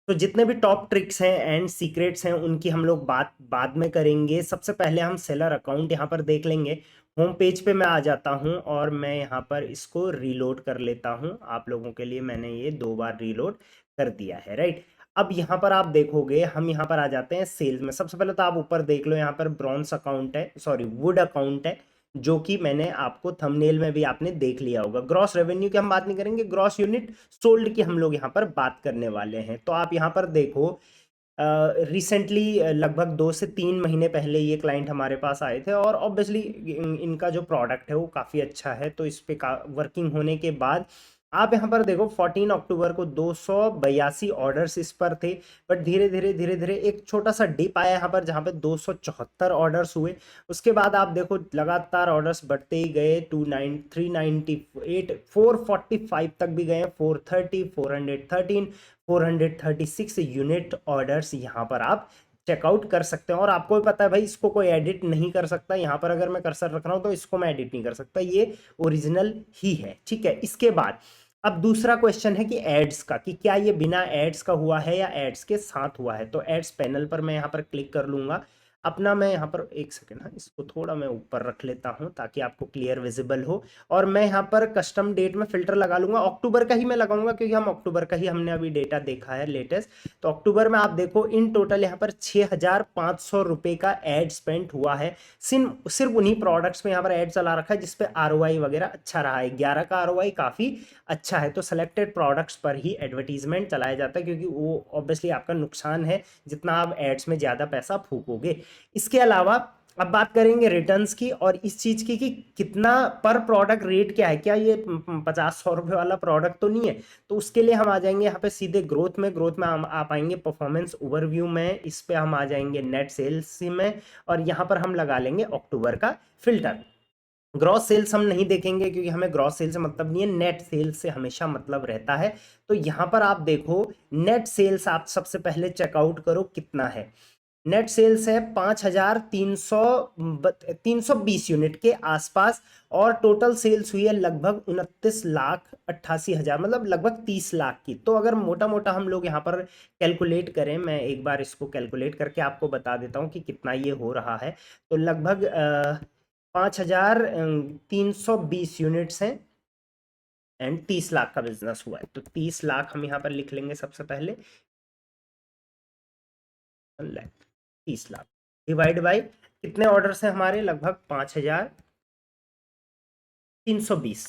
तो जितने भी टॉप ट्रिक्स हैं एंड सीक्रेट्स हैं उनकी हम लोग बात बाद में करेंगे। सबसे पहले हम सेलर अकाउंट यहाँ पर देख लेंगे। होम पेज पे मैं आ जाता हूँ और मैं यहाँ पर इसको रीलोड कर लेता हूँ। आप लोगों के लिए मैंने ये 2 बार रीलोड कर दिया है, राइट। अब यहाँ पर आप देखोगे, हम यहाँ पर आ जाते हैं सेल्स में। सबसे पहले तो आप ऊपर देख लो, यहाँ पर ब्रॉन्ज अकाउंट है, सॉरी वुड अकाउंट है, जो कि मैंने आपको थंबनेल में भी आपने देख लिया होगा। ग्रॉस रेवेन्यू की हम बात नहीं करेंगे, ग्रॉस यूनिट सोल्ड की हम लोग यहाँ पर बात करने वाले हैं। तो आप यहाँ पर देखो, रिसेंटली लगभग 2 से 3 महीने पहले ये क्लाइंट हमारे पास आए थे और ऑब्वियसली इनका जो प्रोडक्ट है वो काफ़ी अच्छा है। तो इस पे वर्किंग होने के बाद आप यहाँ पर देखो 14 अक्टूबर को 282 ऑर्डर्स इस पर थे। बट धीरे धीरे धीरे धीरे एक छोटा सा डिप आया यहाँ पर, जहाँ पे 274 ऑर्डर्स हुए। उसके बाद आप देखो लगातार ऑर्डर्स बढ़ते ही गए, 398, 445 तक भी गए, 430, 413, 436 यूनिट ऑर्डर्स यहाँ पर आप चेकआउट कर सकते हैं। और आपको भी पता है भाई, इसको कोई एडिट नहीं कर सकता। यहाँ पर अगर मैं कर्सर रख रहा हूँ तो इसको मैं एडिट नहीं कर सकता, ये ओरिजिनल ही है, ठीक है। इसके बाद अब दूसरा क्वेश्चन है कि एड्स का, कि क्या ये बिना एड्स का हुआ है या एड्स के साथ हुआ है। तो एड्स पैनल पर मैं यहाँ पर क्लिक कर लूंगा अपना। मैं यहाँ पर एक सेकेंड, हाँ इसको थोड़ा मैं ऊपर रख लेता हूँ ताकि आपको क्लियर विजिबल हो। और मैं यहाँ पर कस्टम डेट में फिल्टर लगा लूंगा, अक्टूबर का ही मैं लगाऊंगा क्योंकि हम अक्टूबर का ही हमने अभी डेटा देखा है लेटेस्ट। तो अक्टूबर में आप देखो इन टोटल यहाँ पर 6,500 रुपये का एड स्पेंड हुआ है। सिर्फ उन्हीं प्रोडक्ट्स में यहाँ पर एड चला रखा है जिसपे आरओआई वगैरह अच्छा रहा है। 11 का आरओआई काफ़ी अच्छा है। तो सेलेक्टेड प्रोडक्ट्स पर ही एडवर्टीजमेंट चलाया जाता है क्योंकि वो ऑब्वियसली आपका नुकसान है जितना आप एड्स में ज़्यादा पैसा फूकोगे। इसके अलावा अब बात करेंगे रिटर्न्स की और इस चीज की कि कितना पर प्रोडक्ट रेट क्या है, क्या ये 50-100 रुपए वाला प्रोडक्ट तो नहीं है। तो उसके लिए हम आ जाएंगे यहाँ पे सीधे ग्रोथ में हम आ पाएंगे परफॉर्मेंस ओवरव्यू में, इस पे हम आ जाएंगे नेट सेल्स में और यहाँ पर हम लगा लेंगे अक्टूबर का फिल्टर। ग्रॉस सेल्स हम नहीं देखेंगे क्योंकि हमें ग्रॉस सेल से मतलब नहीं है, नेट सेल्स से हमेशा मतलब रहता है। तो यहाँ पर आप देखो नेट सेल्स आप सबसे पहले चेकआउट करो कितना है। नेट सेल्स है 5,320 यूनिट के आसपास और टोटल सेल्स हुई है लगभग 29,88,000, मतलब लगभग 30 लाख की। तो अगर मोटा मोटा हम लोग यहाँ पर कैलकुलेट करें, मैं एक बार इसको कैलकुलेट करके आपको बता देता हूँ कि कितना ये हो रहा है। तो लगभग 5,320 यूनिट्स हैं एंड 30 लाख का बिजनेस हुआ है। तो 30 लाख हम यहाँ पर लिख लेंगे सबसे पहले, 30 लाख डिवाइड बाई कितने ऑर्डर्स हैं हमारे, लगभग 5,320,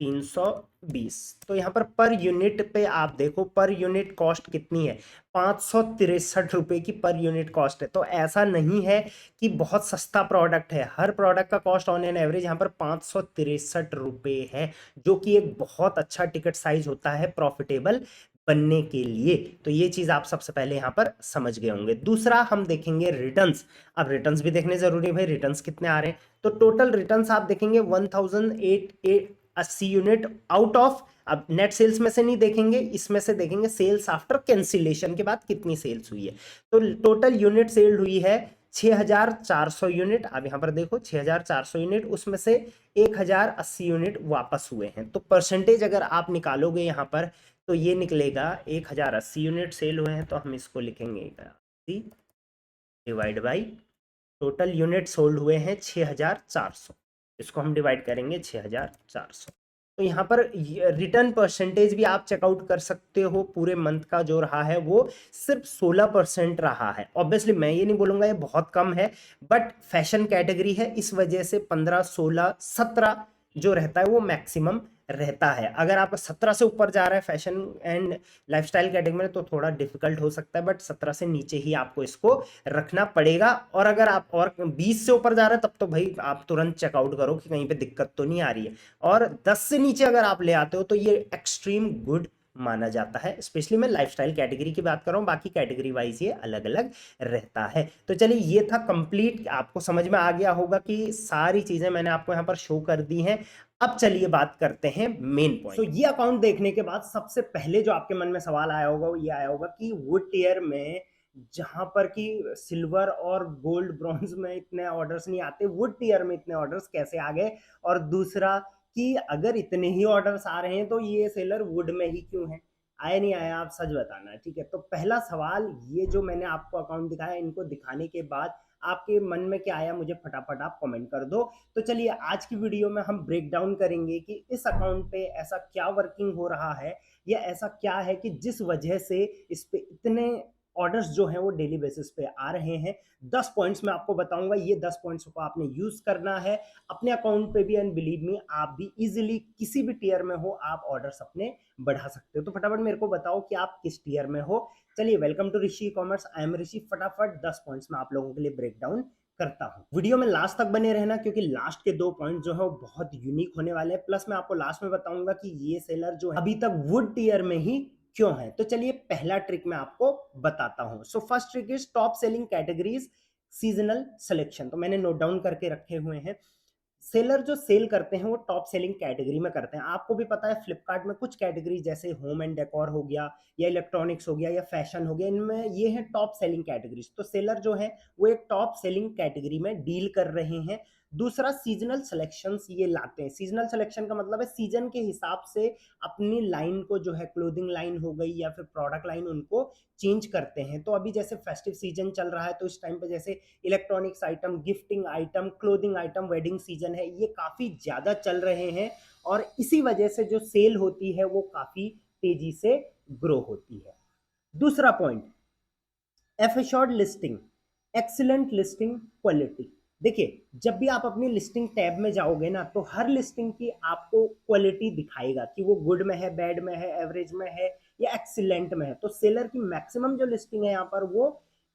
320। तो यहाँ पर यूनिट पे आप देखो पर यूनिट कॉस्ट कितनी है, 563 रुपए की पर यूनिट कॉस्ट है। तो ऐसा नहीं है कि बहुत सस्ता प्रोडक्ट है, हर प्रोडक्ट का कॉस्ट ऑन एन एवरेज यहाँ पर 563 रुपए है, जो कि एक बहुत अच्छा टिकट साइज होता है प्रॉफिटेबल बनने के लिए। तो ये चीज आप सबसे पहले यहाँ पर समझ गए होंगे। दूसरा हम देखेंगे रिटर्न्स। अब रिटर्न्स भी देखने जरूरी है भाई, रिटर्न्स कितने आ रहे हैं। तो टोटल रिटर्न्स आप देखेंगे 1,880 यूनिट आउट ऑफ, अब नेट सेल्स में से नहीं देखेंगे, इसमें से देखेंगे सेल्स आफ्टर कैंसिलेशन के बाद कितनी सेल्स हुई है। तो टोटल यूनिट सेल हुई है 6,400 यूनिट। अब यहाँ पर देखो 6,400 यूनिट, उसमें से 1,080 यूनिट वापस हुए हैं। तो परसेंटेज अगर आप निकालोगे यहाँ पर तो ये निकलेगा 1,080 यूनिट सेल हुए हैं, तो हम इसको लिखेंगे divide by total unit sold हुए हैं 6,400, इसको हम डिवाइड करेंगे 6,400। तो यहाँ पर रिटर्न परसेंटेज भी आप चेकआउट कर सकते हो, पूरे मंथ का जो रहा है वो सिर्फ 16% रहा है। ऑब्वियसली मैं ये नहीं बोलूँगा ये बहुत कम है, बट फैशन कैटेगरी है इस वजह से 15, 16, 17 जो रहता है वो मैक्सिमम रहता है। अगर आपका 17 से ऊपर जा रहा है फैशन एंड लाइफस्टाइल कैटेगरी में तो थोड़ा डिफिकल्ट हो सकता है, बट 17 से नीचे ही आपको इसको रखना पड़ेगा। और अगर आप और 20 से ऊपर जा रहे हैं तब तो भाई आप तुरंत चेकआउट करो कि कहीं पे दिक्कत तो नहीं आ रही है। और 10 से नीचे अगर आप ले आते हो तो ये एक्सट्रीम गुड माना जाता है। स्पेशली मैं लाइफस्टाइल कैटेगरी की बात कर रहा हूँ, बाकी कैटेगरी वाइज ये अलग अलग रहता है। तो चलिए ये था कंप्लीट, आपको समझ में आ गया होगा कि सारी चीजें मैंने आपको यहाँ पर शो कर दी हैं। अब चलिए बात करते हैं मेन पॉइंट। तो ये अकाउंट देखने के बाद सबसे पहले जो आपके मन में सवाल आया होगा वो ये आया होगा कि वुड टियर में जहां पर कि सिल्वर और गोल्ड ब्रॉन्ज में इतने ऑर्डर्स नहीं आते, वुड टियर में इतने ऑर्डर्स कैसे आ गए। और दूसरा कि अगर इतने ही ऑर्डर्स आ रहे हैं तो ये सेलर वुड में ही क्यों है। आया नहीं आया आप सच बताना, ठीक है। तो पहला सवाल, ये जो मैंने आपको अकाउंट दिखाया, इनको दिखाने के बाद आपके मन में क्या आया मुझे फटाफट आप कमेंट कर दो। तो चलिए आज की वीडियो में हम ब्रेक डाउन करेंगे कि इस अकाउंट पे ऐसा क्या वर्किंग हो रहा है, या ऐसा क्या है कि जिस वजह से इस पे इतने ऑर्डर्स जो हैं वो डेली बेसिस पे आ रहे हैं। 10 पॉइंट्स मैं आपको बताऊंगा, ये 10 पॉइंट्स को आपने यूज करना है अपने अकाउंट पे भी, एंड बिलीव मी आप भी इजीली किसी भी टीयर में हो आप ऑर्डर्स अपने बढ़ा सकते हो। तो फटाफट मेरे को बताओ कि आप किस टीयर में हो। चलिए, welcome to Rishi commerce, I am Rishi. फटाफट 10 पॉइंट्स में आप लोगों के लिए ब्रेक डाउन करता हूं। वीडियो में लास्ट तक बने रहना, क्योंकि लास्ट के 2 पॉइंट जो है वो बहुत यूनिक होने वाले हैं। प्लस मैं आपको लास्ट में बताऊंगा कि ये सेलर जो है अभी तक वुड टीयर में ही क्यों है। तो चलिए पहला ट्रिक मैं आपको बताता हूं। So first trick is top selling categories seasonal selection. तो मैंने नोट डाउन करके रखे हुए हैं। सेलर जो सेल करते हैं वो टॉप सेलिंग कैटेगरी में करते हैं। आपको भी पता है फ्लिपकार्ट में कुछ कैटेगरी जैसे होम एंड डेकोर हो गया, या इलेक्ट्रॉनिक्स हो गया, या फैशन हो गया, इनमें ये है टॉप सेलिंग कैटेगरीज। तो सेलर जो है वो एक टॉप सेलिंग कैटेगरी में डील कर रहे हैं। दूसरा, सीजनल सिलेक्शंस ये लाते हैं। सीजनल सिलेक्शन का मतलब है सीजन के हिसाब से अपनी लाइन को जो है, क्लोथिंग लाइन हो गई या फिर प्रोडक्ट लाइन, उनको चेंज करते हैं। तो अभी जैसे फेस्टिव सीजन चल रहा है, तो इस टाइम पे जैसे electronics item, gifting item, clothing item, wedding season है, ये काफी ज्यादा चल रहे हैं, और इसी वजह से जो सेल होती है वो काफी तेजी से ग्रो होती है। दूसरा पॉइंट, एफिशोर्ड लिस्टिंग, एक्सीलेंट लिस्टिंग क्वालिटी। देखिए, जब भी आप अपनी लिस्टिंग टैब में जाओगे ना, तो हर लिस्टिंग की आपको क्वालिटी दिखाएगा कि वो गुड में है, बैड में है, एवरेज में है, या एक्सीलेंट में है। तो सेलर की मैक्सिमम जो लिस्टिंग है यहाँ पर वो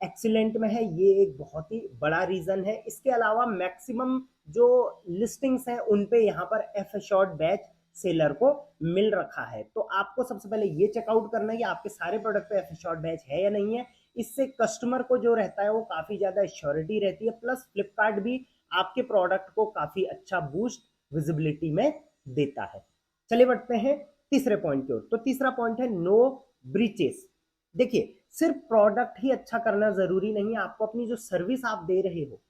एक्सीलेंट में है, ये एक बहुत ही बड़ा रीजन है। इसके अलावा मैक्सिमम जो लिस्टिंग्स हैं उन पे यहाँ पर एफिशोर्ड बैच सेलर को मिल रखा है। तो आपको सबसे पहले ये चेकआउट करना है कि आपके सारे प्रोडक्ट पे एफिशोर्ड बैच है या नहीं है। इससे कस्टमर को जो रहता है वो काफी ज्यादा श्योरिटी रहती है। प्लस फ्लिपकार्ट भी आपके प्रोडक्ट को काफी अच्छा बूस्ट विजिबिलिटी में देता है। चलिए बढ़ते हैं तीसरे पॉइंट की ओर। तो तीसरा पॉइंट है नो ब्रीचेस। देखिए, सिर्फ प्रोडक्ट ही अच्छा करना जरूरी नहीं है, आपको अपनी जो सर्विस आप दे रहे हो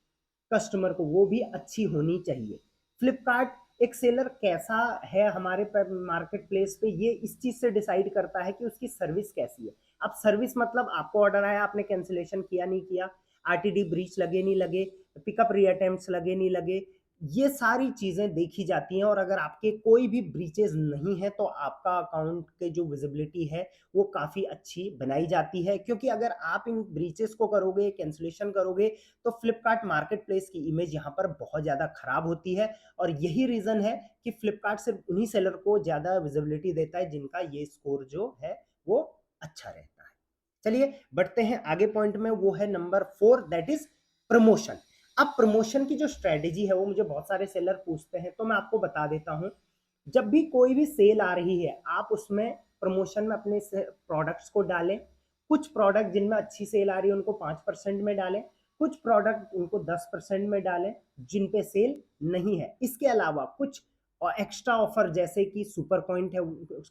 कस्टमर को वो भी अच्छी होनी चाहिए। फ्लिपकार्ट एक सेलर कैसा है हमारे मार्केट प्लेस पे, ये इस चीज से डिसाइड करता है कि उसकी सर्विस कैसी है। अब सर्विस मतलब आपको ऑर्डर आया, आपने कैंसिलेशन किया नहीं किया, आरटीडी ब्रीच लगे नहीं लगे, पिकअप री अटेम्प्ट्स लगे नहीं लगे, ये सारी चीजें देखी जाती हैं। और अगर आपके कोई भी ब्रीचेस नहीं है तो आपका अकाउंट के जो विजिबिलिटी है वो काफी अच्छी बनाई जाती है। क्योंकि अगर आप इन ब्रीचेस को करोगे, कैंसिलेशन करोगे, तो फ्लिपकार्ट मार्केट प्लेस की इमेज यहाँ पर बहुत ज्यादा खराब होती है। और यही रीजन है कि फ्लिपकार्ट सिर्फ उन्हीं सेलर को ज्यादा विजिबिलिटी देता है जिनका ये स्कोर जो है वो अच्छा रहता है। चलिए बढ़ते हैं आगे पॉइंट में, वो है नंबर 4, दैट इज प्रमोशन। अब प्रमोशन की जो स्ट्रेटेजी है वो मुझे बहुत सारे सेलर पूछते हैं, तो मैं आपको बता देता हूं। जब भी कोई भी सेल आ रही है, आप उसमें प्रमोशन में अपने प्रोडक्ट्स को डालें। कुछ प्रोडक्ट जिनमें अच्छी सेल आ रही है उनको 5% में डालें, कुछ प्रोडक्ट उनको 10% में डालें जिन पे सेल नहीं है। इसके अलावा कुछ और एक्स्ट्रा ऑफर जैसे कि सुपर पॉइंट है,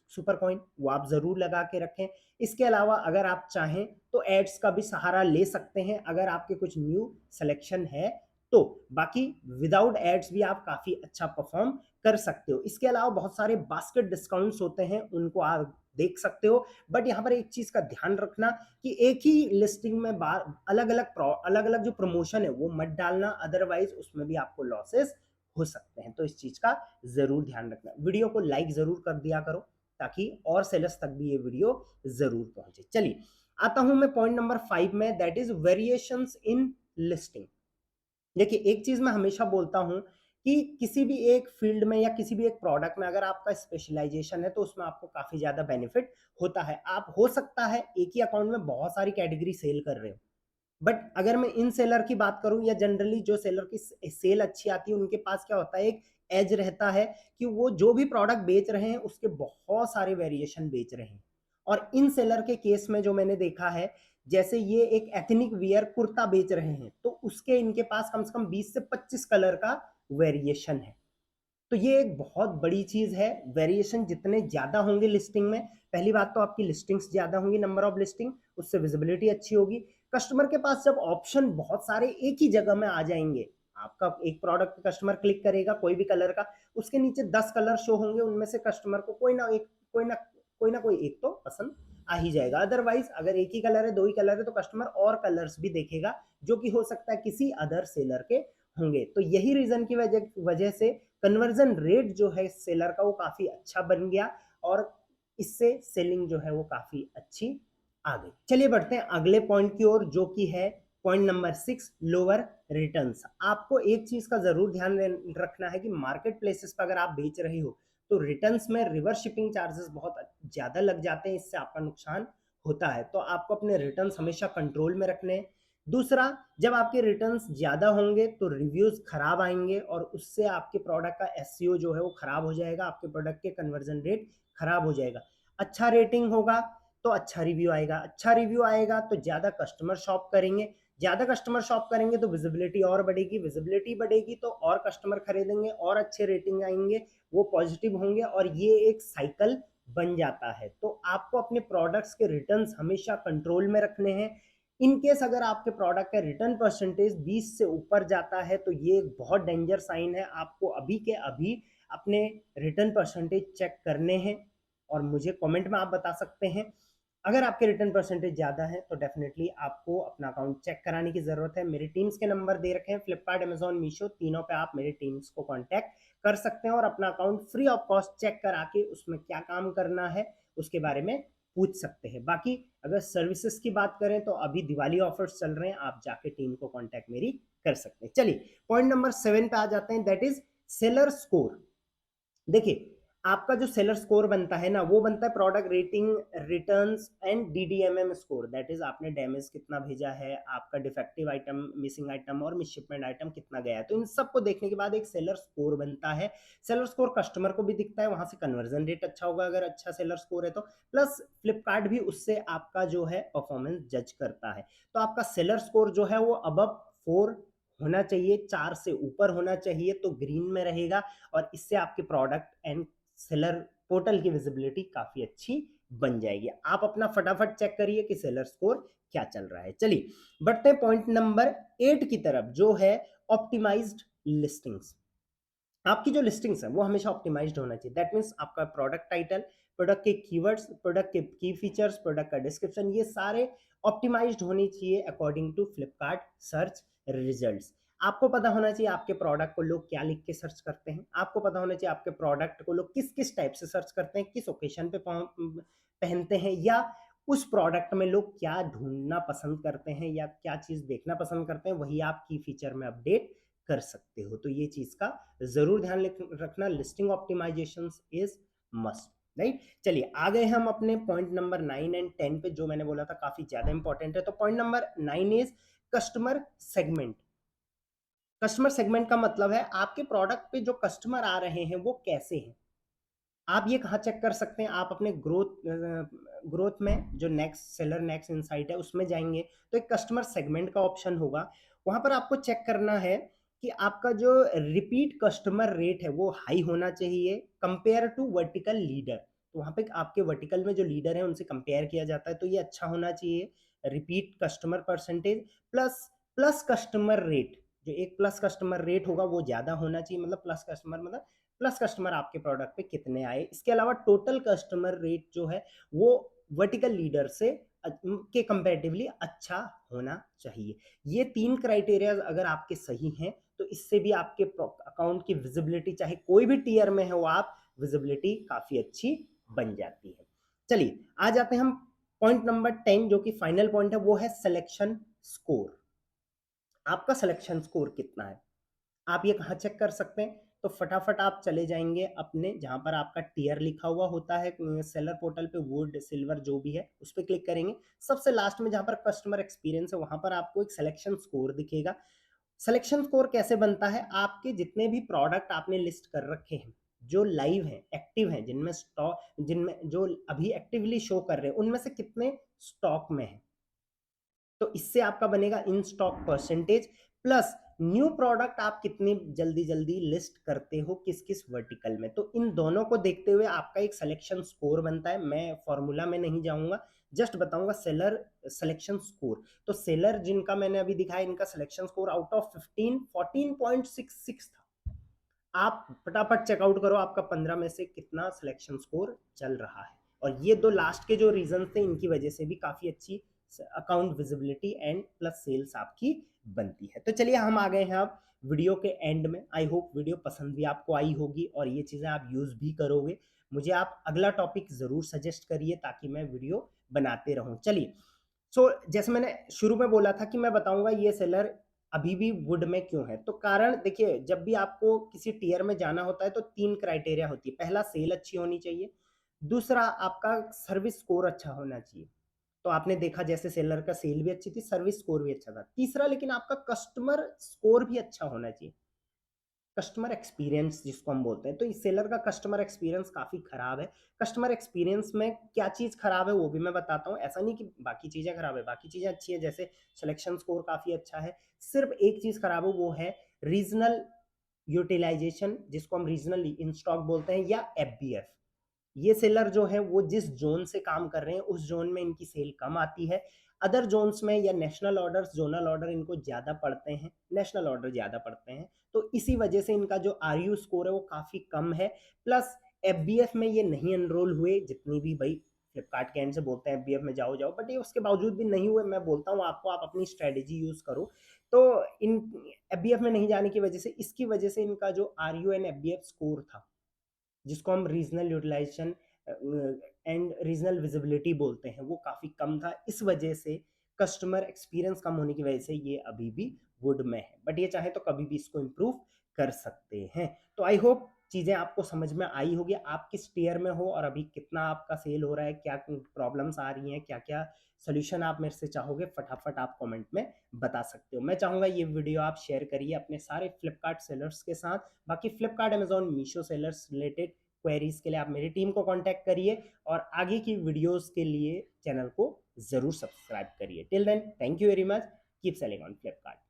सुपर कॉइन, वो आप जरूर लगा के रखें। इसके अलावा अगर आप चाहें तो एड्स का भी सहारा ले सकते हैं अगर आपके कुछ न्यू सिलेक्शन है तो। बाकी विदाउट एड्स भी आप काफी अच्छा परफॉर्म कर सकते हो। इसके अलावा बहुत सारे बास्केट डिस्काउंट्स होते हैं, उनको आप देख सकते हो। बट यहाँ पर एक चीज का ध्यान रखना कि एक ही लिस्टिंग में अलग अलग जो प्रमोशन है वो मत डालना, अदरवाइज उसमें भी आपको लॉसेस हो सकते हैं। तो इस चीज का जरूर ध्यान रखना। वीडियो को लाइक जरूर कर दिया करो ताकि और सेलर्स तक भी ये वीडियो जरूर पहुंचे। चलिए आता हूं मैं पॉइंट नंबर 5 में, that is variations in listing. देखिए, एक चीज मैं हमेशा बोलता हूं कि किसी भी एक फील्ड में या किसी भी एक प्रोडक्ट में अगर आपका स्पेशलाइजेशन है तो उसमें आपको काफी ज्यादा बेनिफिट होता है। आप हो सकता है एक ही अकाउंट में बहुत सारी कैटेगरी सेल कर रहे हो, बट अगर मैं इन सेलर की बात करूं या जनरली जो सेलर की सेल अच्छी आती है उनके पास क्या होता है, एक एज रहता है कि वो जो भी प्रोडक्ट बेच रहे हैं उसके बहुत सारे वेरिएशन बेच रहे हैं। और इन सेलर के केस में जो मैंने देखा है, जैसे ये एक एथनिक वियर कुर्ता बेच रहे हैं तो उसके इनके पास कम से कम 20 से 25 कलर का वेरिएशन है। तो ये एक बहुत बड़ी चीज है। वेरिएशन जितने ज्यादा होंगे लिस्टिंग में, पहली बात तो आपकी लिस्टिंग्स ज्यादा होंगी, नंबर ऑफ लिस्टिंग, उससे विजिबिलिटी अच्छी होगी। कस्टमर के पास जब ऑप्शन बहुत सारे एक ही जगह में आ जाएंगे, आपका एक प्रोडक्ट कस्टमर क्लिक करेगा कोई भी कलर का, उसके नीचे 10 कलर शो होंगे, उनमें से कस्टमर को कोई ना कोई ना कोई एक तो पसंद आ ही जाएगा। अदरवाइज अगर एक ही कलर है, दो ही कलर है, तो कस्टमर और कलर्स भी देखेगा जो कि हो सकता है किसी अदर सेलर के होंगे। तो यही रीजन की वजह से कन्वर्जन रेट जो है सेलर का वो काफी अच्छा बन गया और इससे सेलिंग जो है वो काफी अच्छी आ गई। चलिए बढ़ते हैं अगले पॉइंट की ओर, जो कि है पॉइंट नंबर 6, लोअर रिटर्न्स। आपको एक चीज का जरूर ध्यान रखना है कि मार्केट प्लेसेस पर अगर आप बेच रहे हो तो रिटर्न्स में रिवर्स शिपिंग चार्जेस बहुत ज्यादा लग जाते हैं, इससे आपका नुकसान होता है। तो आपको अपने रिटर्न्स हमेशा कंट्रोल में रखने हैं। दूसरा, जब आपके रिटर्न्स ज्यादा होंगे तो रिव्यूज खराब आएंगे और उससे आपके प्रोडक्ट का एसईओ जो है वो खराब हो जाएगा, आपके प्रोडक्ट के कन्वर्जन रेट खराब हो जाएगा। अच्छा रेटिंग होगा तो अच्छा रिव्यू आएगा, अच्छा रिव्यू आएगा तो ज्यादा कस्टमर शॉप करेंगे, ज्यादा कस्टमर शॉप करेंगे तो विजिबिलिटी और बढ़ेगी, विजिबिलिटी बढ़ेगी तो और कस्टमर खरीदेंगे और अच्छे रेटिंग आएंगे, वो पॉजिटिव होंगे और ये एक साइकिल बन जाता है। तो आपको अपने प्रोडक्ट्स के रिटर्न्स हमेशा कंट्रोल में रखने हैं। इन केस अगर आपके प्रोडक्ट का रिटर्न परसेंटेज 20 से ऊपर जाता है तो ये एक बहुत डेंजर साइन है। आपको अभी के अभी अपने रिटर्न परसेंटेज चेक करने हैं और मुझे कमेंट में आप बता सकते हैं। अगर आपके रिटर्न परसेंटेज ज्यादा है तो डेफिनेटली आपको अपना अकाउंट चेक कराने की जरूरत है। मेरी टीम्स के नंबर दे रखे हैं, फ्लिपकार्ट, अमेजॉन, मीशो, तीनों पे आप मेरी टीम्स को कांटेक्ट कर सकते हैं और अपना account free of cost check करा के उसमें क्या काम करना है उसके बारे में पूछ सकते हैं। बाकी अगर सर्विसेज की बात करें तो अभी दिवाली ऑफर्स चल रहे हैं, आप जाके टीम को कांटेक्ट मेरी कर सकते हैं। चलिए पॉइंट नंबर 7 पे आ जाते हैं, दैट इज सेलर स्कोर। देखिए आपका जो सेलर स्कोर बनता है ना, वो बनता है product rating, returns and DDMM score. That is आपने डैमेज कितना भेजा है, आपका डिफेक्टिव आइटम, मिसिंग आइटम और मिसशिपमेंट आइटम कितना गया है। तो इन सबको देखने के बाद एक सेलर स्कोर बनता है। सेलर स्कोर कस्टमर को भी दिखता है, वहां से कन्वर्जन रेट अच्छा होगा अगर अच्छा सेलर स्कोर है तो, प्लस फ्लिपकार्ट भी उससे आपका जो है परफॉर्मेंस जज करता है। तो आपका सेलर स्कोर जो है वो अबव 4 होना चाहिए, 4 से ऊपर होना चाहिए तो ग्रीन में रहेगा और इससे आपके प्रोडक्ट एंड सेलर पोर्टल की विजिबिलिटी काफी अच्छी बन जाएगी। आप अपना फटाफट चेक करिए कि सेलर स्कोर क्या चल रहा है। चलिए बढ़ते हैं पॉइंट नंबर 8 की तरफ, जो है ऑप्टिमाइज्ड लिस्टिंग्स। आपकी जो लिस्टिंग्स है वो हमेशा ऑप्टिमाइज्ड होना चाहिए। दैट मीन्स आपका प्रोडक्ट टाइटल, प्रोडक्ट के कीवर्ड्स, प्रोडक्ट के की फीचर्स, प्रोडक्ट का डिस्क्रिप्शन, ये सारे ऑप्टिमाइज्ड होनी चाहिए according to Flipkart search results. आपको पता होना चाहिए आपके प्रोडक्ट को लोग क्या लिख के सर्च करते हैं, आपको पता होना चाहिए आपके प्रोडक्ट को लोग किस किस टाइप से सर्च करते हैं, किस ओकेशन पे पहनते हैं, या उस प्रोडक्ट में लोग क्या ढूंढना पसंद करते हैं या क्या चीज देखना पसंद करते हैं, वही आप की फीचर में अपडेट कर सकते हो। तो ये चीज का जरूर ध्यान रखना, listing optimization is must, right. चलिए आ गए हम अपने पॉइंट नंबर 9 एंड 10 पे, जो मैंने बोला था काफी ज्यादा इंपॉर्टेंट है। तो point number 9 is customer segment. Customer segment का मतलब है आपके प्रोडक्ट पे जो कस्टमर आ रहे हैं वो कैसे हैं। आप ये कहाँ चेक कर सकते हैं, आप अपने ग्रोथ में जो नेक्स्ट सेलर नेक्स्ट इनसाइट है उसमें जाएंगे तो एक कस्टमर सेगमेंट का ऑप्शन होगा। वहां पर आपको चेक करना है कि आपका जो रिपीट कस्टमर रेट है वो हाई होना चाहिए कंपेयर टू वर्टिकल लीडर। तो वहां पे आपके वर्टिकल में जो लीडर है उनसे कंपेयर किया जाता है, तो ये अच्छा होना चाहिए। Repeat customer percentage plus plus customer rate, जो एक प्लस कस्टमर रेट होगा वो ज्यादा होना चाहिए। मतलब प्लस कस्टमर मतलब प्लस कस्टमर आपके प्रोडक्ट पे कितने आए। इसके अलावा टोटल कस्टमर रेट जो है वो वर्टिकल लीडर से के कंपैरेटिवली अच्छा होना चाहिए। ये 3 क्राइटेरिया अगर आपके सही हैं तो इससे भी आपके अकाउंट की विजिबिलिटी, चाहे कोई भी टीयर में हो आप, विजिबिलिटी काफी अच्छी बन जाती है। चलिए आ जाते हैं हम पॉइंट नंबर 10, जो कि फाइनल पॉइंट है, वो है सिलेक्शन स्कोर। आपका सिलेक्शन स्कोर कितना है, आप ये कहाँ चेक कर सकते हैं। तो फटाफट आप चले जाएंगे अपने जहां पर आपका टीयर लिखा हुआ होता है सेलर पोर्टल पे, वुड सिल्वर जो भी है उस पर क्लिक करेंगे। सबसे लास्ट में जहां पर कस्टमर एक्सपीरियंस है वहां पर आपको एक सिलेक्शन स्कोर दिखेगा। सिलेक्शन स्कोर कैसे बनता है, आपके जितने भी प्रोडक्ट आपने लिस्ट कर रखे हैं, जो लाइव हैं, एक्टिव हैं, जिनमें स्टॉक, जिनमें जो अभी एक्टिवली शो कर रहे हैं, उनमें से कितने स्टॉक में है, तो इससे आपका बनेगा in stock percentage, plus new product आप कितनी जल्दी जल्दी लिस्ट करते हो किस किस वर्टिकल में। तो इन दोनों को देखते हुए आपका एक सिलेक्शन स्कोर बनता है। मैं फॉर्मूला में नहीं जाऊंगा, जस्ट बताऊंगा सेलर सिलेक्शन स्कोर। तो सेलर जिनका मैंने अभी दिखाया, इनका सिलेक्शन स्कोर आउट ऑफ 15 14.66 था। आप फटाफट चेकआउट करो आपका 15 में से कितना सिलेक्शन स्कोर चल रहा है। और ये दो लास्ट के जो रीजन थे इनकी वजह से भी काफ़ी अच्छी account visibility and plus sales आपकी बनती है। तो चलिए हम आ गए हैं अब वीडियो के एंड में। आई होप वीडियो पसंद भी आपको आई होगी और ये चीज़ें आप यूज़ भी करोगे। मुझे आप अगला टॉपिक ज़रूर सजेस्ट करिए ताकि मैं वीडियो बनाते रहूं। चलिए, जैसे मैंने शुरू में बोला था कि मैं बताऊंगा ये सेलर अभी भी वुड में क्यों है। तो कारण देखिए, जब भी आपको किसी टीयर में जाना होता है तो 3 क्राइटेरिया होती है। पहला, सेल अच्छी होनी चाहिए। दूसरा, आपका सर्विस स्कोर अच्छा होना चाहिए। तो आपने देखा जैसे सेलर का सेल भी अच्छी थी, सर्विस स्कोर भी अच्छा था। तीसरा, लेकिन आपका कस्टमर स्कोर भी अच्छा होना चाहिए, कस्टमर एक्सपीरियंस जिसको हम बोलते हैं। तो इस सेलर का कस्टमर एक्सपीरियंस काफी खराब है। कस्टमर एक्सपीरियंस में क्या चीज खराब है वो भी मैं बताता हूँ। ऐसा नहीं कि बाकी चीजें खराब है, बाकी चीजें अच्छी है, जैसे सिलेक्शन स्कोर काफी अच्छा है। सिर्फ एक चीज खराब है, वो है रीजनल यूटिलाइजेशन, जिसको हम रीजनल इन स्टॉक बोलते हैं, या एफबीएफ। ये सेलर जो है वो जिस जोन से काम कर रहे हैं उस जोन में इनकी सेल कम आती है। अदर जोन्स में या नेशनल ऑर्डर्स, जोनल ऑर्डर इनको ज्यादा पड़ते हैं, नेशनल ऑर्डर ज्यादा पड़ते हैं। तो इसी वजह से इनका जो आरयू स्कोर है वो काफी कम है। प्लस एफबीएफ में ये नहीं एनरोल हुए, जितनी भी भाई फ्लिपकार्ट के एंड से बोलते हैं एफबीएफ में जाओ जाओ, बट ये उसके बावजूद भी नहीं हुए। मैं बोलता हूँ आपको, आप अपनी स्ट्रेटेजी यूज करो। तो इन एफबीएफ में नहीं जाने की वजह से, इसकी वजह से इनका जो आरयू एंड एफबीएफ स्कोर था, जिसको हम regional utilisation and regional visibility बोलते हैं, वो काफी कम था। इस वजह से कस्टमर एक्सपीरियंस कम होने की वजह से ये अभी भी वुड में है, बट ये चाहे तो कभी भी इसको इम्प्रूव कर सकते हैं। तो आई होप चीजें आपको समझ में आई होगी। आप किस टीयर में हो और अभी कितना आपका सेल हो रहा है, क्या प्रॉब्लम्स आ रही हैं, क्या क्या सोल्यूशन आप मेरे से चाहोगे, फटाफट आप कमेंट में बता सकते हो। मैं चाहूंगा ये वीडियो आप शेयर करिए अपने सारे फ्लिपकार्ट सेलर्स के साथ। बाकी Flipkart, Amazon, Meesho sellers related queries के लिए आप मेरी टीम को कांटेक्ट करिए और आगे की वीडियोस के लिए चैनल को जरूर सब्सक्राइब करिए। Till then, thank you very much. Keep selling on Flipkart.